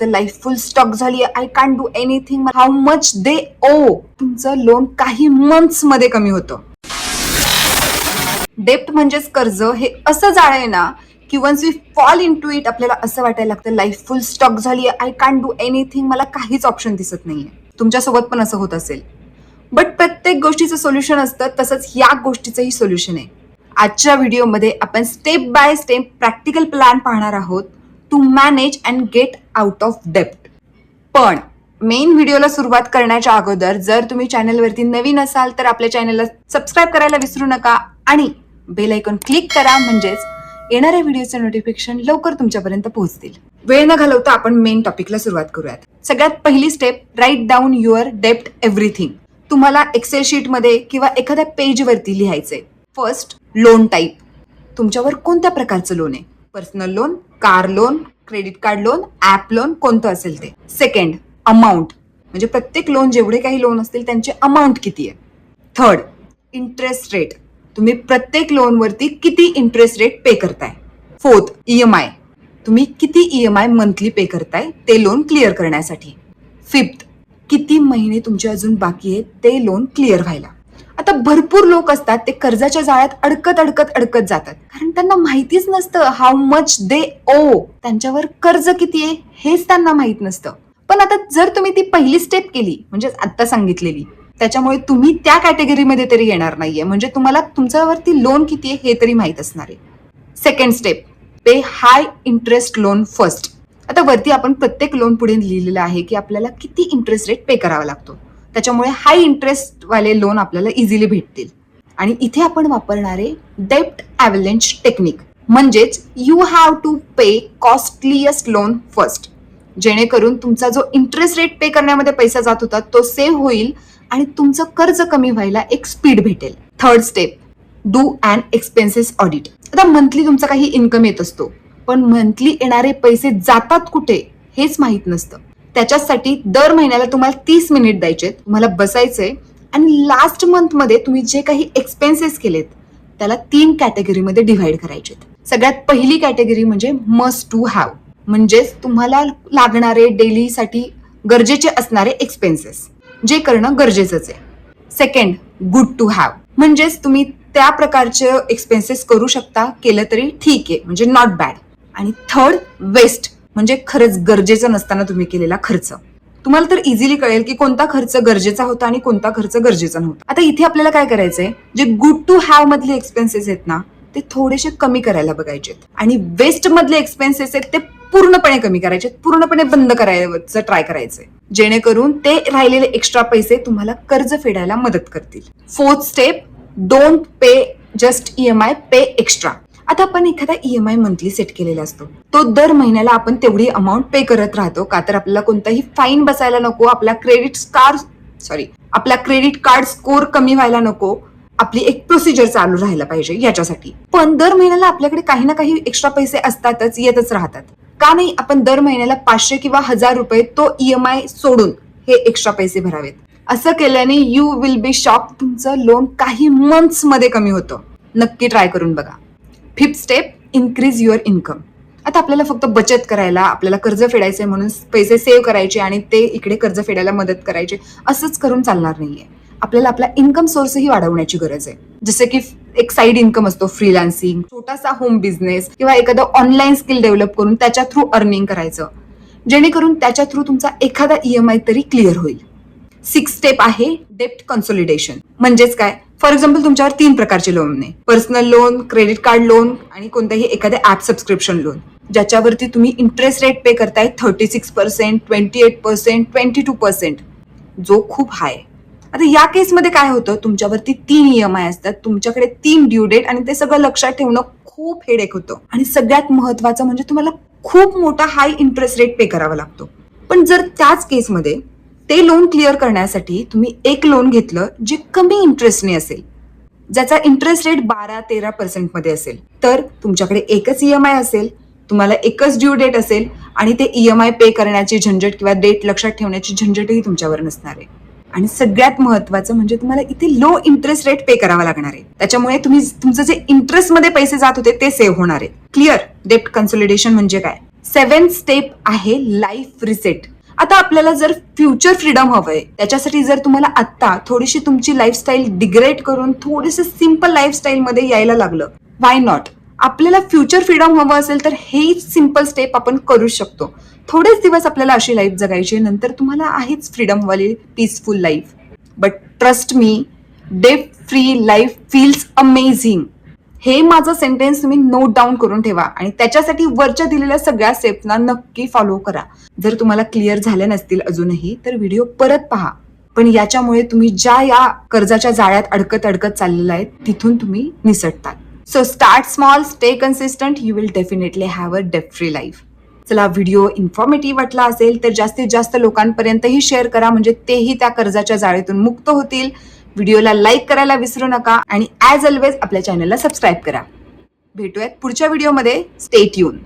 तर life full stock झाली, I can't do anything, how much they owe. तुमचं loan काही मंथ्स मध्ये कमी होतं. डेप्ट म्हणजेच कर्ज. हे असं जाळ आहे ना की once we fall into it आपल्याला असं वाटायला लागतं लाईफ फुल स्टॉक झाली, आय कॅन्ट डू एनिथिंग, मला काहीच ऑप्शन दिसत नाहीये. तुमच्यासोबत पण असं होत असेल. बट प्रत्येक गोष्टीचं सोल्युशन असतं, तसंच या गोष्टीचंही सोल्युशन आहे. आजच्या व्हिडिओमध्ये आपण step by step practical plan पाहणार आहोत to manage and get out of डेप्ट. पण मेन व्हिडिओला सुरुवात करण्याच्या अगोदर जर तुम्ही चॅनलवरती नवीन असाल तर आपल्या चॅनलला सबस्क्राईब करायला विसरू नका आणि बेल आयकॉन क्लिक करा, म्हणजेच येणाऱ्या व्हिडिओचं नोटिफिकेशन लवकर तुमच्यापर्यंत पोहोचतील. वेळ न घालवता आपण मेन टॉपिकला सुरुवात करूयात. सगळ्यात पहिली स्टेप, राईट डाऊन युअर डेप्ट एव्हरीथिंग. तुम्हाला एक्सेल शीटमध्ये किंवा एखाद्या पेजवरती लिहायचंय. First, loan type. तुमच्यावर कोणत्या प्रकारचं लोन आहे? Personal loan, car loan, credit card loan, app loan, कोणतं असेल ते. सेकंड, अमाऊंट, म्हणजे प्रत्येक लोन जेवढे काही लोन असतील त्यांची अमाऊंट किती आहे. Third, interest rate. तुम्ही प्रत्येक लोनवरती किती इंटरेस्ट रेट पे करताय. Fourth, EMI. तुम्ही किती ईएमआय मंथली पे करताय ते लोन क्लिअर करण्यासाठी. फिफ्थ, किती महिने तुमचे अजून बाकी आहेत ते लोन क्लिअर व्हायला. आता भरपूर लोक असतात ते कर्जाच्या जाळ्यात अडकत जातात, कारण त्यांना माहितीच नसतं हाऊ मच दे ओ. त्यांच्यावर कर्ज किती आहे हेच त्यांना माहित नसतं. पण आता जर तुम्ही ती पहिली स्टेप केली, म्हणजे आता सांगितलेली, त्याच्यामुळे तुम्ही त्या कॅटेगरीमध्ये तरी येणार नाहीये, म्हणजे तुम्हाला तुमच्यावरती लोन किती आहे हे तरी माहित असणार आहे. सेकंड स्टेप, पे हाय इंटरेस्ट लोन फर्स्ट. आता वरती आपण प्रत्येक लोन पुढे लिहिलेलं आहे की आपल्याला किती इंटरेस्ट रेट पे करावा लागतो, त्याच्यामुळे हाय इंटरेस्ट वाले लोन आपल्याला इझिली भेटतील. आणि इथे आपण वापरणारे डेप्ट अव्हलॅंच टेक्निक, म्हणजेच you have to pay costliest loan first, जेणेकरून तुमचा जो इंटरेस्ट रेट पे करण्यामध्ये पैसा जात होता तो सेव्ह होईल आणि तुमचं कर्ज कमी व्हायला एक स्पीड भेटेल. Third step, do and expenses audit. आता मंथली तुमचा काही इन्कम येत असतो, पण मंथली येणारे पैसे जातात कुठे हेच माहित नसतं. त्याच्यासाठी दर महिन्याला तुम्हाला 30 मिनिट द्यायचे, तुम्हाला बसायचंय आणि लास्ट मंथ मध्ये तुम्ही जे काही एक्सपेन्सेस केलेत त्याला 3 कॅटेगरीमध्ये डिव्हाइड करायचे. सगळ्यात पहिली कॅटेगरी म्हणजे मस्ट टू हॅव, म्हणजेच तुम्हाला लागणारे डेली साठी गरजेचे असणारे एक्सपेन्सेस, जे करणं गरजेचंच आहे. सेकंड, गुड टू हॅव, म्हणजेच तुम्ही त्या प्रकारचे एक्सपेन्सेस करू शकता, केलं तरी ठीक आहे, म्हणजे नॉट बॅड. आणि थर्ड, वेस्ट, म्हणजे खरंच गरजेचं नसताना तुम्ही केलेला खर्च. तुम्हाला तर इझिली कळेल की कोणता खर्च गरजेचा होता आणि कोणता खर्च गरजेचा नव्हता. आता इथे आपल्याला काय करायचंय, जे गुड टू हॅव मधले एक्सपेन्सेस आहेत ना ते थोडेसे कमी करायला बघायचे आणि वेस्ट मधले एक्सपेन्सेस आहेत ते पूर्णपणे कमी करायचे, पूर्णपणे बंद करायचं ट्राय करायचंय, जेणेकरून ते राहिलेले एक्स्ट्रा पैसे तुम्हाला कर्ज फेडायला मदत करतील. Fourth step, don't pay just EMI, pay extra. आता आपण एखादा ईएमआय मंथली सेट केलेला असतो, तो दर महिन्याला आपण तेवढी अमाऊंट पे करत राहतो, का तर आपल्याला कोणताही फाईन बसायला नको, आपला क्रेडिट कार्ड स्कोर कमी व्हायला नको, आपली एक प्रोसिजर चालू राहायला पाहिजे याच्यासाठी. पण दर महिन्याला आपल्याकडे काही ना काही एक्स्ट्रा पैसे असतातच, येतच राहतात. का नाही आपण दर महिन्याला 500 किंवा 1000 रुपये तो ईएमआय सोडून हे एक्स्ट्रा पैसे भरावेत. असं केल्याने यू विल बी शॉक, तुमचं लोन काही मंथ्स मध्ये कमी होतं. नक्की ट्राय करून बघा. Fifth step, increase your income. आता आपल्याला फक्त बचत करायला, आपल्याला कर्ज फेडायचंय म्हणून पैसे सेव्ह करायचे आणि ते इकडे कर्ज फेडायला मदत करायचे असंच करून चालणार नाहीये. आपल्याला आपला इन्कम सोर्सही वाढवण्याची गरज आहे. जसे की एक साईड इन्कम असतो, फ्रीलान्सिंग, छोटासा होम बिझनेस किंवा एखादं ऑनलाईन स्किल डेव्हलप करून त्याच्या थ्रू अर्निंग करायचं, जेणेकरून त्याच्या थ्रू तुमचा एखादा ईएमआय तरी क्लिअर होईल. सिक्स स्टेप आहे डेप्ट कन्सोलिडेशन. म्हणजेच काय, फॉर एक्झाम्पल तुमच्यावर 3 प्रकारचे लोन आहे, personal loan, credit card loan आणि कोणत्याही एखाद्या ऍप सबस्क्रिप्शन लोन, ज्याच्यावरती तुम्ही इंटरेस्ट रेट पे करताय 36%, 28%, 22%, जो खूप हाय. आता या केसमध्ये काय होतं, तुमच्यावरती 3 ईएमआय असतात, तुमच्याकडे 3 ड्यू डेट आणि ते सगळं लक्षात ठेवणं खूप हेडेक होतं. आणि सगळ्यात महत्वाचं म्हणजे तुम्हाला खूप मोठा हाय इंटरेस्ट रेट पे करावा लागतो. पण जर त्याच केसमध्ये ते लोन क्लिअर करण्यासाठी तुम्ही एक लोन घेतलं जे कमी इंटरेस्टने असेल, ज्याचा इंटरेस्ट रेट 12-13% मध्ये असेल, तर तुमच्याकडे एकच ईएमआय असेल, तुम्हाला एकच ड्यू डेट असेल आणि ते ईएमआय पे करण्याची झंझट किंवा डेट लक्षात ठेवण्याची झंझटही तुमच्यावर नसणार आहे. आणि सगळ्यात महत्वाचं म्हणजे तुम्हाला इथे लो इंटरेस्ट रेट पे करावा लागणार आहे, त्याच्यामुळे तुमचं जे इंटरेस्ट मध्ये पैसे जात होते ते सेव्ह होणार आहे. क्लिअर? डेप्ट कन्सोलिडेशन म्हणजे काय? 7th स्टेप आहे लाईफ रिसेट. आता आपल्याला जर फ्युचर फ्रीडम हवंय, त्याच्यासाठी जर तुम्हाला आता थोडीशी तुमची लाईफस्टाईल डिग्रेड करून थोडीशी सिम्पल लाईफस्टाईल मध्ये यायला लागलं, वाय नॉट? आपल्याला फ्युचर फ्रीडम हवं असेल तर हे सिम्पल स्टेप आपण करू शकतो. थोडेच दिवस आपल्याला अशी लाईफ जगायची, नंतर तुम्हाला आहेच फ्रीडम वाली peaceful life. But trust me, date free life feels amazing. हे माझं सेंटेन्स तुम्ही नोट डाऊन करून ठेवा आणि त्याच्यासाठी वरच्या दिलेल्या सगळ्या स्टेप्सना नक्की फॉलो करा. जर तुम्हाला क्लिअर झाले नसतील अजूनही तर व्हिडिओ परत पहा. पण याच्यामुळे तुम्ही ज्या या कर्जाच्या जाळ्यात अडकत अडकत चाललेला आहे तिथून तुम्ही निसटतात. So start small, stay consistent, you will definitely have a debt free life. चला, व्हिडिओ इन्फॉर्मेटिव्ह वाटला असेल तर जास्तीत जास्त लोकांपर्यंतही शेअर करा, म्हणजे तेही त्या कर्जाच्या जाळेतून मुक्त होतील. व्हिडिओला लाईक करायला विसरू नका आणि ॲज ऑलवेज आपल्या चॅनलला सबस्क्राईब करा. भेटूयात पुढच्या व्हिडिओमध्ये. Stay tune.